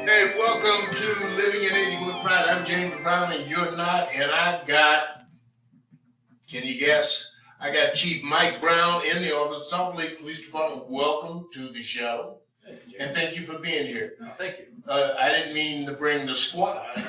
Hey, welcome to Living and Aging with Pride. I'm James Brown and you're not, and can you guess? I got Chief Mike Brown in the office, Salt Lake Police Department. Welcome to the show. And thank you for being here. No, thank you. I didn't mean to bring the squad.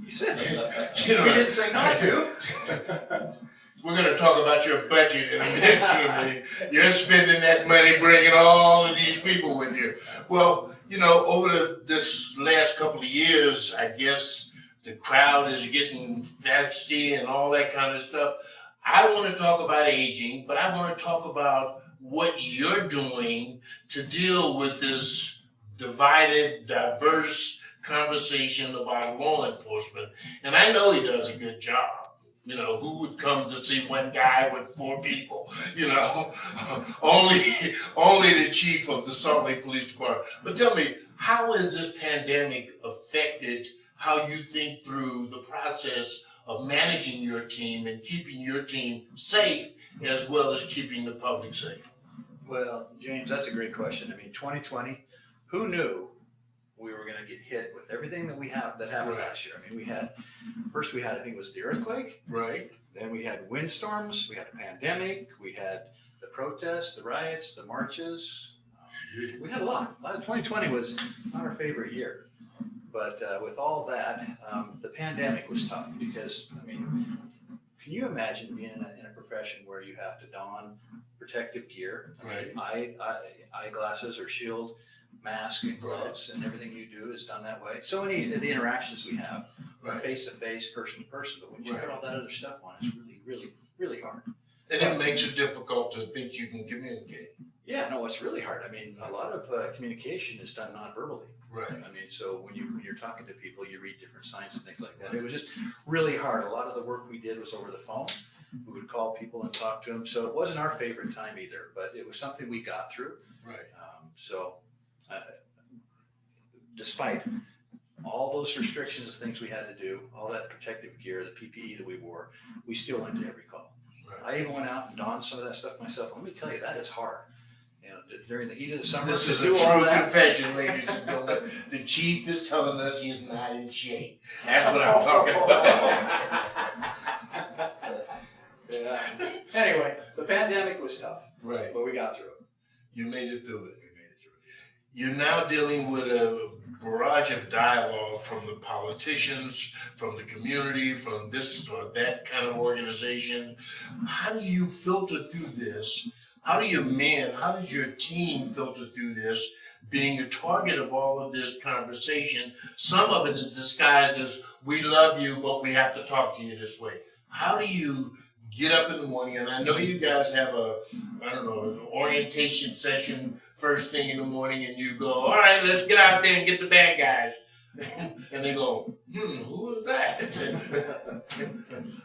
You said that. You know, We didn't say not to. We're going to talk about your budget in a minute. You're spending that money bringing all of these people with you. Well, you know, over this last couple of years, I guess the crowd is getting fancy and all that kind of stuff. I want to talk about aging, but I want to talk about what you're doing to deal with this divided, diverse conversation about law enforcement. And I know he does a good job. You know, who would come to see one guy with 4 people? You know, only the chief of the Salt Lake Police Department. But tell me, how has this pandemic affected how you think through the process of managing your team and keeping your team safe as well as keeping the public safe? Well, James, that's a great question. I mean, 2020, who knew we were going to get hit with everything that happened last year? I mean, first we had, I think it was the earthquake. Right. Then we had windstorms. We had a pandemic. We had the protests, the riots, the marches. We had a lot. 2020 was not our favorite year. But with all that, the pandemic was tough because, I mean, can you imagine being in a profession where you have to don protective gear, Right. eyeglasses or shield, mask and gloves, and everything you do is done that way. So many of the interactions we have are face to face, person to person, but when you put all that other stuff on, it's really, really, really hard. And it makes it difficult to think you can communicate. Yeah, no, it's really hard. I mean, a lot of communication is done non-verbally. Right. I mean, so when you're talking to people, you read different signs and things like that. It was just really hard. A lot of the work we did was over the phone. We would call people and talk to them. So it wasn't our favorite time either, but it was something we got through. Right. Despite all those restrictions, things we had to do, all that protective gear, the PPE that we wore, we still went to every call. Right. I even went out and donned some of that stuff myself. Let me tell you, that is hard. You know, during the heat of the summer. This is a true confession, ladies and gentlemen. The chief is telling us he's not in shape. That's what I'm talking about. Yeah. Anyway, the pandemic was tough. Right. But we got through it. You made it through it. You're now dealing with a barrage of dialogue from the politicians, from the community, from this or that kind of organization. How do you filter through this? How does your team filter through this, being a target of all of this conversation? Some of it is disguised as, we love you, but we have to talk to you this way. How do you get up in the morning? And I know you guys have an orientation session first thing in the morning, and you go, all right, let's get out there and get the bad guys. And they go, who is that?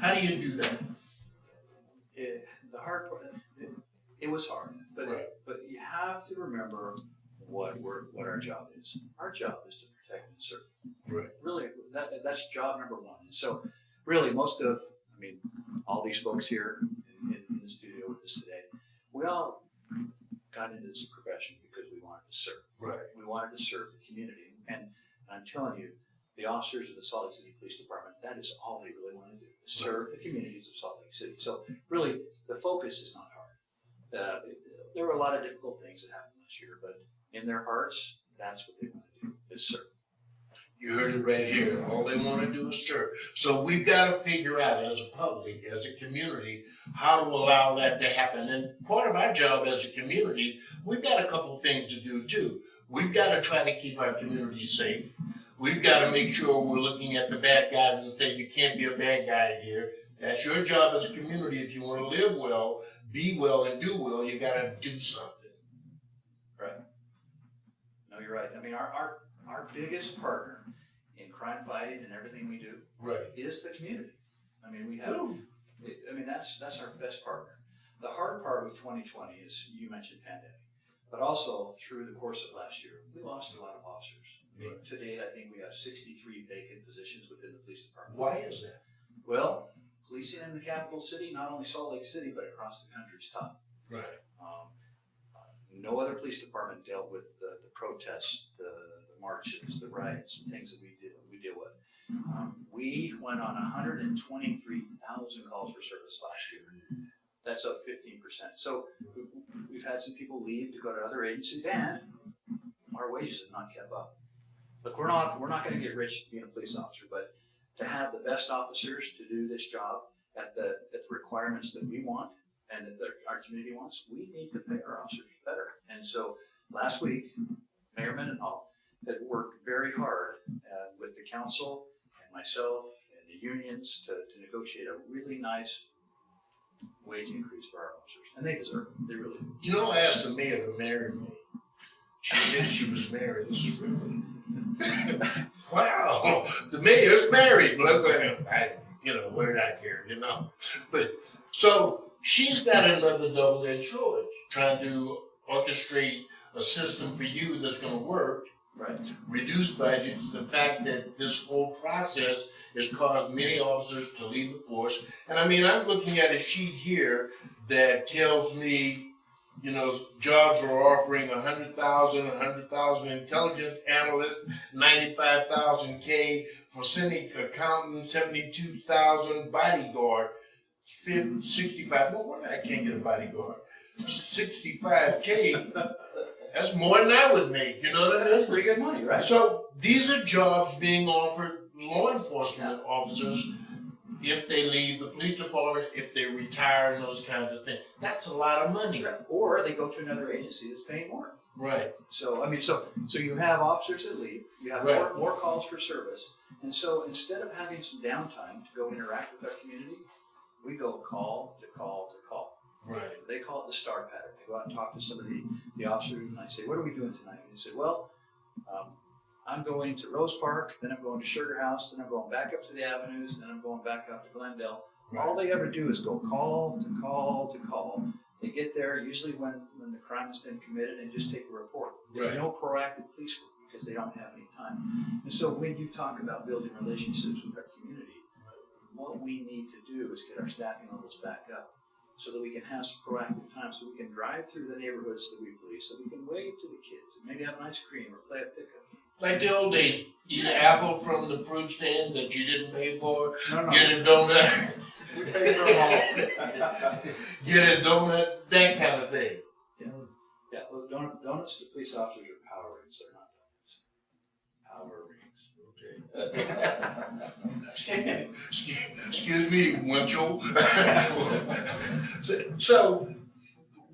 How do you do that? The hard part, it was hard, but right. But you have to remember what our job is. Our job is to protect and serve. Right. Really, that's job number one. And so, really, all these folks here in the studio with us today, we all got into this profession because we wanted to serve. Right. We wanted to serve the community. And I'm telling you, the officers of the Salt Lake City Police Department, that is all they really want to do, is serve the communities of Salt Lake City. So really, the focus is not hard. There were a lot of difficult things that happened this year, but in their hearts, that's what they want to do, is serve. You heard it right here. All they want to do is serve. So we've got to figure out as a public, as a community, how to allow that to happen. And part of our job as a community, we've got a couple of things to do too. We've got to try to keep our community safe. We've got to make sure we're looking at the bad guys and say, you can't be a bad guy here. That's your job as a community. If you want to live well, be well, and do well, you got to do something. Right. No, you're right. I mean, our biggest partner in crime fighting and everything we do is the community. I mean, that's our best partner. The hard part with 2020 is, you mentioned pandemic, but also through the course of last year, we lost a lot of officers. Right. To date, I think we have 63 vacant positions within the police department. Why is that? Well, policing in the capital city, not only Salt Lake City, but across the country, is tough. Right. No other police department dealt with the protests, the marches, the riots, and things that we deal with. We went on 123,000 calls for service last year. That's up 15%. So we've had some people leave to go to other agencies, and our wages have not kept up. Look, we're not going to get rich being a police officer, but to have the best officers to do this job at the requirements that we want and that our community wants, we need to pay our officers better. And so last week, Mayor Mendenhall had worked very hard with the council and myself and the unions to negotiate a really nice wage increase for our officers, and they deserve it. They really do. You know, I asked the mayor to marry me. She said she was married. This is really wow. The mayor's married. Look at him. What did I care? But so she's got another double-edged sword, trying to orchestrate a system for you that's going to work. Right. Reduce budgets, the fact that this whole process has caused many officers to leave the force. And I mean, I'm looking at a sheet here that tells me, jobs are offering 100,000 intelligence analysts, 95,000 K for cynic accountant, 72,000 bodyguard, 65. No wonder I can't get a bodyguard. 65K. That's more than I would make, you know what I mean? That's pretty good money, right? So these are jobs being offered law enforcement officers if they leave the police department, if they retire and those kinds of things. That's a lot of money. Or they go to another agency that's paying more. Right. So, so you have officers that leave, you have more calls for service. And so instead of having some downtime to go interact with our community, we go call to call to call. Right. They call it the star pattern. They go out and talk to some of the officers, and I say, what are we doing tonight? And they say, well, I'm going to Rose Park, then I'm going to Sugar House, then I'm going back up to the Avenues, then I'm going back out to Glendale. Right. All they ever do is go call to call to call. They get there usually when the crime has been committed and just take a report. There's no proactive police work because they don't have any time. And so when you talk about building relationships with our community, what we need to do is get our staffing levels back up, so that we can have some proactive time, so we can drive through the neighborhoods that we police, so we can wave to the kids and maybe have an ice cream or play a pickup game. Like the old days, eat an apple from the fruit stand that you didn't pay for, No. Get a donut. We pay for them all. Get a donut, that kind of thing. Yeah. Well, donuts to police officers are power rings. They're not donuts. Power rings. Okay. Excuse me, Winchell. So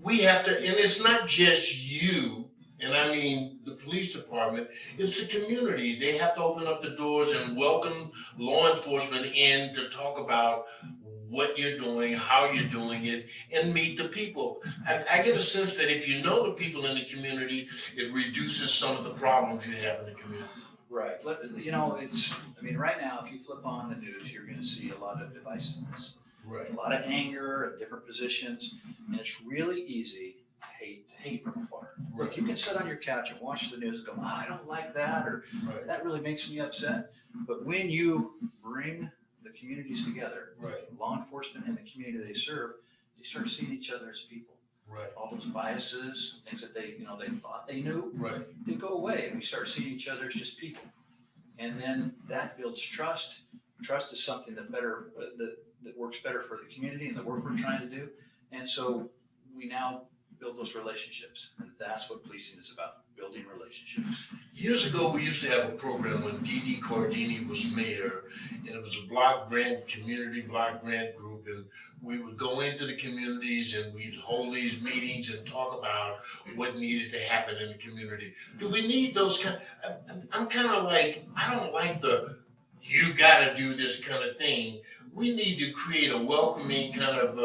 we have to, and it's not just you, and I mean the police department, it's the community. They have to open up the doors and welcome law enforcement in to talk about what you're doing, how you're doing it, and meet the people. I get a sense that if you know the people in the community, it reduces some of the problems you have in the community. Right. Right now, if you flip on the news, you're going to see a lot of divisiveness. Right. A lot of anger at different positions, and it's really easy to hate from afar. Right. Like you can sit on your couch and watch the news and go, I don't like that, or that really makes me upset. But when you bring the communities together, law enforcement and the community they serve, they start seeing each other as people. Right. All those biases, things that they thought they knew, they go away, and we start seeing each other as just people. And then that builds trust. Trust is something that works better for the community and the work we're trying to do. And so we now build those relationships, and that's what policing is about, building relationships. Years ago, we used to have a program when D.D. Cardini was mayor, and it was a community block grant group, and we would go into the communities and we'd hold these meetings and talk about what needed to happen in the community. Do we need those I'm kind of like, I don't like the you gotta do this kind of thing. We need to create a welcoming kind of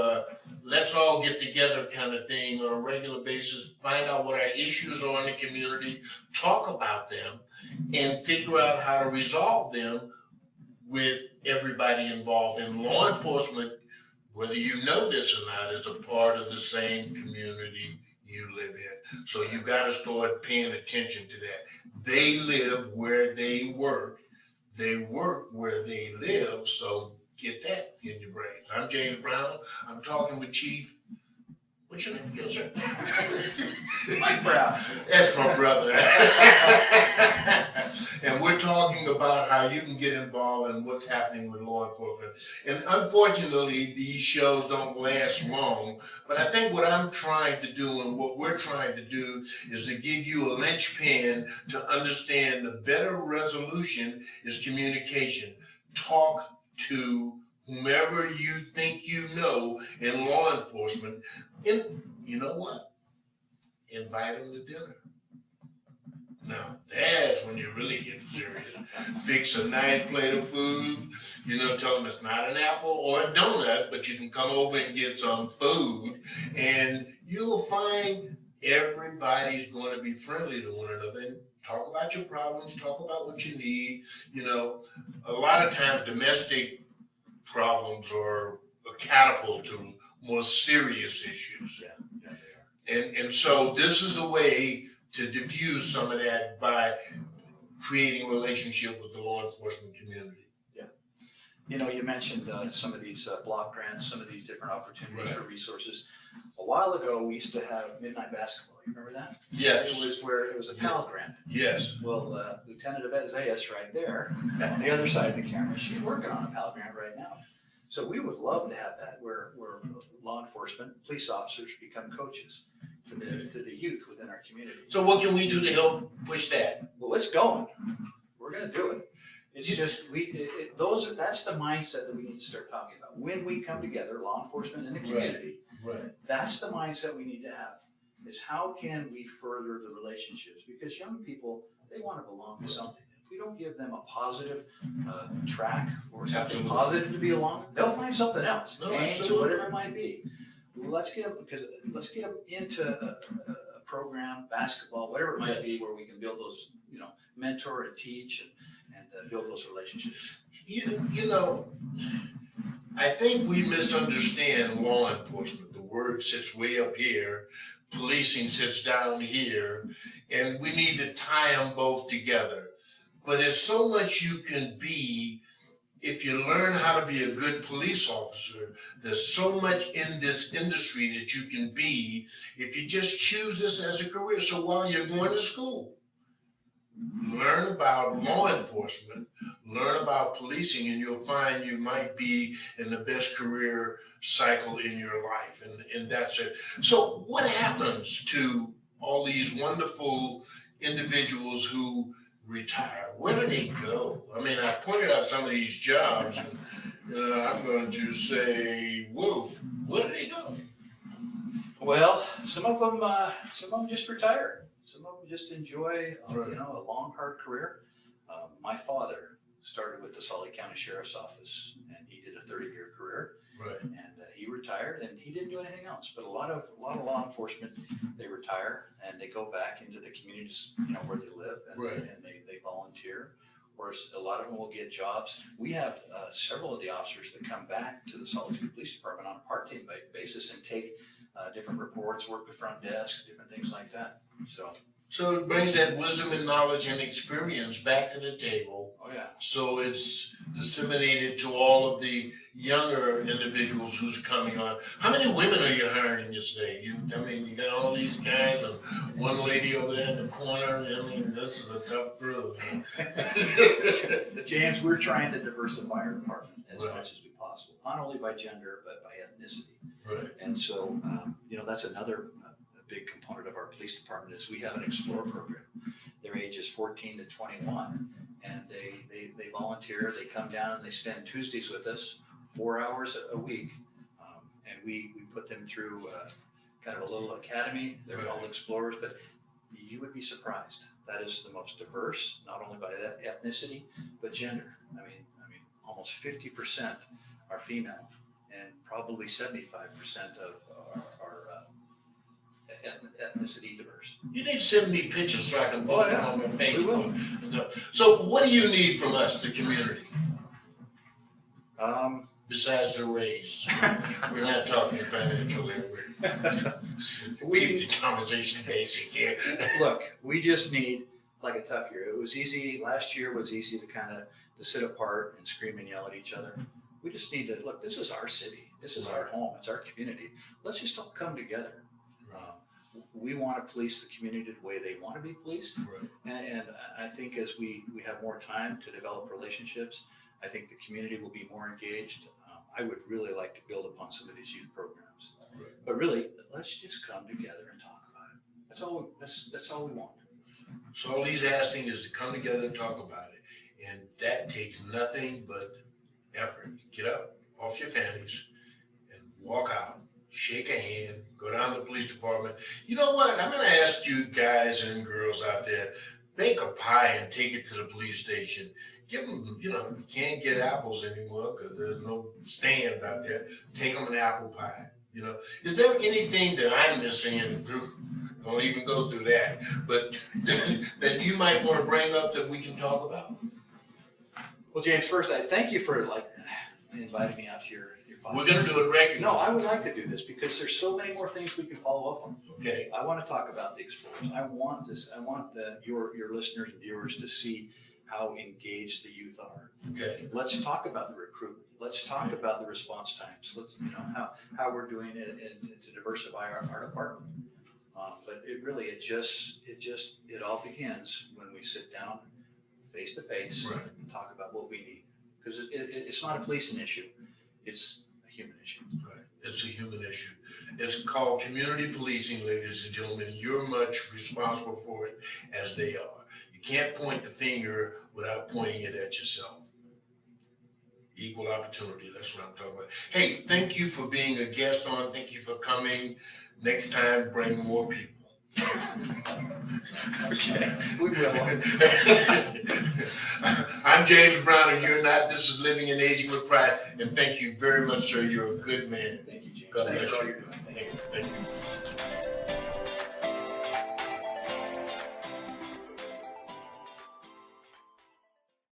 let's all get together kind of thing on a regular basis, find out what our issues are in the community, talk about them, and figure out how to resolve them with everybody involved. In law enforcement, whether you know this or not, is a part of the same community you live in. So you got to start paying attention to that. They live where they work. They work where they live. So get that in your brain. I'm James Brown. I'm talking with Chief. What's your name again, sir? Mike Brown. That's my brother. talking about how you can get involved in what's happening with law enforcement. And unfortunately, these shows don't last long. But I think what I'm trying to do and what we're trying to do is to give you a linchpin to understand the better resolution is communication. Talk to whomever you think you know in law enforcement. And you know what? Invite them to dinner. Now, that's when you really get serious. Fix a nice plate of food, tell them it's not an apple or a donut, but you can come over and get some food, and you'll find everybody's going to be friendly to one another. And talk about your problems, talk about what you need. A lot of times domestic problems are a catapult to more serious issues. Yeah, they are. And so this is a way to diffuse some of that by creating a relationship with the law enforcement community. Yeah. You mentioned some of these block grants, some of these different opportunities for resources. A while ago, we used to have midnight basketball. You remember that? Yes. It was a Pell Grant. Yes. Well, Lieutenant Yvette Zayas right there on the other side of the camera, she's working on a Pell Grant right now. So we would love to have that where law enforcement, police officers become coaches to the youth within our community. So what can we do to help push that? Well, it's going. We're going to do it. It's just that's the mindset that we need to start talking about. When we come together, law enforcement and the community, that's the mindset we need to have. Is how can we further the relationships? Because young people, they want to belong to something. If we don't give them a positive track or something positive to be along, they'll find something else, gangs or whatever it might be. Let's get them into a program, basketball, whatever it might be, where we can build those, mentor and teach and build those relationships. I think we misunderstand law enforcement. The word sits way up here, policing sits down here, and we need to tie them both together. But there's so much you can be if you learn how to be a good police officer. There's so much in this industry that you can be if you just choose this as a career. So while you're going to school, learn about law enforcement, learn about policing, and you'll find you might be in the best career cycle in your life. And that's it. So what happens to all these wonderful individuals who retire? Where do they go? I mean, I pointed out some of these jobs, and I'm going to say, whoa, where do they go? Well, some of them just retire. Some of them just enjoy, a long, hard career. My father started with the Salt Lake County Sheriff's Office, and he did a 30-year career. Right. And he retired, and he didn't do anything else. But a lot of law enforcement, they retire and they go back into the communities, where they live, and they volunteer. Or a lot of them will get jobs. We have several of the officers that come back to the Salt Lake City Police Department on a part-time basis and take different reports, work the front desk, different things like that. So it brings that wisdom and knowledge and experience back to the table. Oh yeah. So it's disseminated to all of the younger individuals who's coming on. How many women are you hiring this day? You got all these guys and one lady over there in the corner. This is a tough crew. James, we're trying to diversify our department as much as we possible, not only by gender, but by ethnicity. Right. And so, that's another big component of our police department is we have an Explore program. Their age is 14 to 21, and they volunteer. They come down and they spend Tuesdays with us, 4 hours a week, and we put them through kind of a little academy. They're called Explorers, but you would be surprised. That is the most diverse, not only by ethnicity, but gender. I mean, almost 50% are female, and probably 75% of are ethnicity diverse. You need to send me pictures so I can post them on my Facebook. So what do you need from us, the community? Besides the raise, we're not talking financial here. We keep the conversation basic here. Look, we just need like a tough year. It was easy. Last year was easy to to sit apart and scream and yell at each other. We just need to look. This is our city. This is our home. It's our community. Let's just all come together. we want to police the community the way they want to be policed. Right. And I think as we have more time to develop relationships, I think the community will be more engaged. I would really like to build upon some of these youth programs. Right. But really, let's just come together and talk about it. That's all we want. So all he's asking is to come together and talk about it. And that takes nothing but effort. Get up off your fannies and walk out, shake a hand, go down to the police department. You know what? I'm going to ask you guys and girls out there, bake a pie and take it to the police station. Give them, you can't get apples anymore because there's no stands out there. Take them an apple pie. Is there anything that I'm missing? And don't even go through that. But that you might want to bring up that we can talk about? Well, James, first, I thank you for inviting me out to your podcast. We're going to do it regularly. No, I would like to do this because there's so many more things we can follow up on. Okay. I want to talk about the explorers. I want your listeners and viewers to see how engaged the youth are. Okay. Let's talk about the recruitment. Let's talk about the response times. Let's how we're doing it and to diversify our department. But it all begins when we sit down face to face and talk about what we need. Because it's not a policing issue, it's a human issue. Right. It's a human issue. It's called community policing, ladies and gentlemen. You're much responsible for it as they are. You can't point the finger without pointing it at yourself. Equal opportunity, that's what I'm talking about. Hey, thank you for being a guest on. Thank you for coming. Next time, bring more people. Okay, we will. I'm James Brown, and you're not. This is Living and Aging with Pride. And thank you very much, sir. You're a good man. Thank you, James. God Thanks bless for all you. you're doing. Thank you. Thank you.